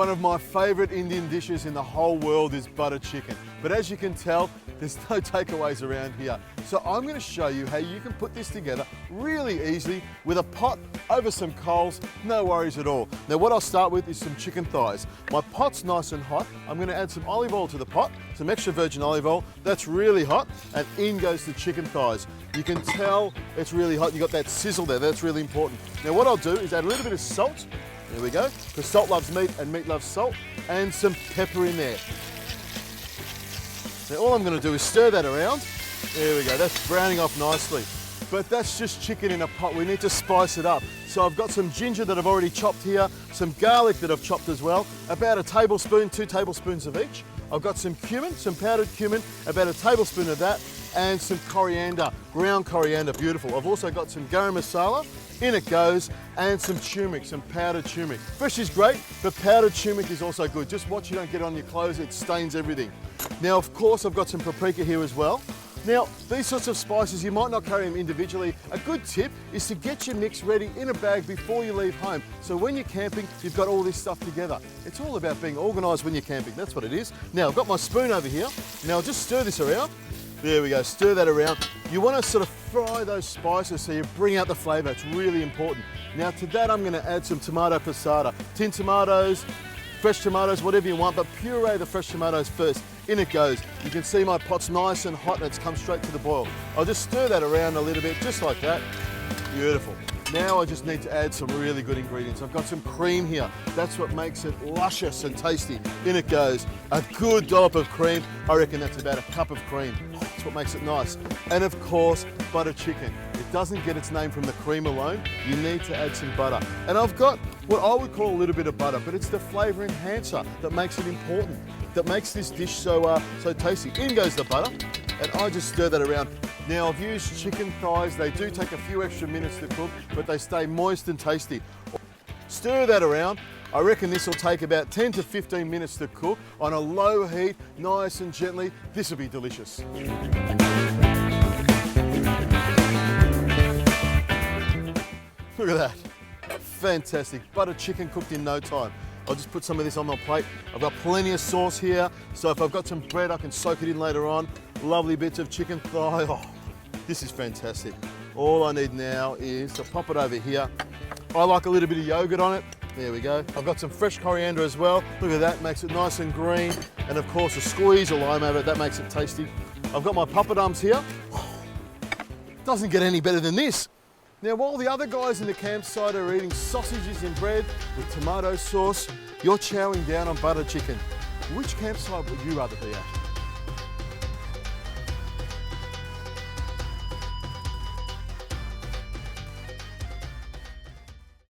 one of my favourite Indian dishes in the whole world is butter chicken. But as you can tell, there's no takeaways around here. So I'm going to show you how you can put this together really easily with a pot over some coals, no worries at all. Now what I'll start with is some chicken thighs. My pot's nice and hot. I'm going to add some olive oil to the pot, some extra virgin olive oil. That's really hot, and in goes the chicken thighs. You can tell it's really hot. You got that sizzle there, that's really important. Now what I'll do is add a little bit of salt. There we go, because salt loves meat and meat loves salt, and some pepper in there. Now all I'm going to do is stir that around. There we go, that's browning off nicely. But that's just chicken in a pot. We need to spice it up. So I've got some ginger that I've already chopped here, some garlic that I've chopped as well, about a tablespoon, 2 tablespoons of each. I've got some cumin, some powdered cumin, about a tablespoon of that, and some coriander, ground coriander, beautiful. I've also got some garam masala, in it goes, and some turmeric, some powdered turmeric. Fresh is great, but powdered turmeric is also good. Just watch you don't get it on your clothes, it stains everything. Now, of course, I've got some paprika here as well. Now, these sorts of spices, you might not carry them individually. A good tip is to get your mix ready in a bag before you leave home. So when you're camping, you've got all this stuff together. It's all about being organised when you're camping, that's what it is. Now, I've got my spoon over here. Now, I'll just stir this around. There we go, stir that around. You want to sort of fry those spices so you bring out the flavour. It's really important. Now, to that, I'm going to add some tomato passata. Tin tomatoes, fresh tomatoes, whatever you want, but puree the fresh tomatoes first. In it goes. You can see my pot's nice and hot and it's come straight to the boil. I'll just stir that around a little bit, just like that. Beautiful. Now I just need to add some really good ingredients. I've got some cream here. That's what makes it luscious and tasty. In it goes. A good dollop of cream. I reckon that's about a cup of cream. That's what makes it nice. And of course, butter chicken. It doesn't get its name from the cream alone. You need to add some butter. And I've got what I would call a little bit of butter, but it's the flavour enhancer that makes it important, that makes this dish so tasty. In goes the butter, and I just stir that around. Now I've used chicken thighs. They do take a few extra minutes to cook, but they stay moist and tasty. Stir that around. I reckon this will take about 10 to 15 minutes to cook on a low heat, nice and gently. This will be delicious. Look at that. Fantastic. Butter chicken cooked in no time. I'll just put some of this on my plate. I've got plenty of sauce here, so if I've got some bread, I can soak it in later on. Lovely bits of chicken thigh. Oh, this is fantastic. All I need now is to pop it over here. I like a little bit of yogurt on it. There we go. I've got some fresh coriander as well. Look at that, makes it nice and green. And of course, a squeeze of lime over it, that makes it tasty. I've got my papadums here. Doesn't get any better than this. Now, while the other guys in the campsite are eating sausages and bread with tomato sauce, you're chowing down on butter chicken. Which campsite would you rather be at?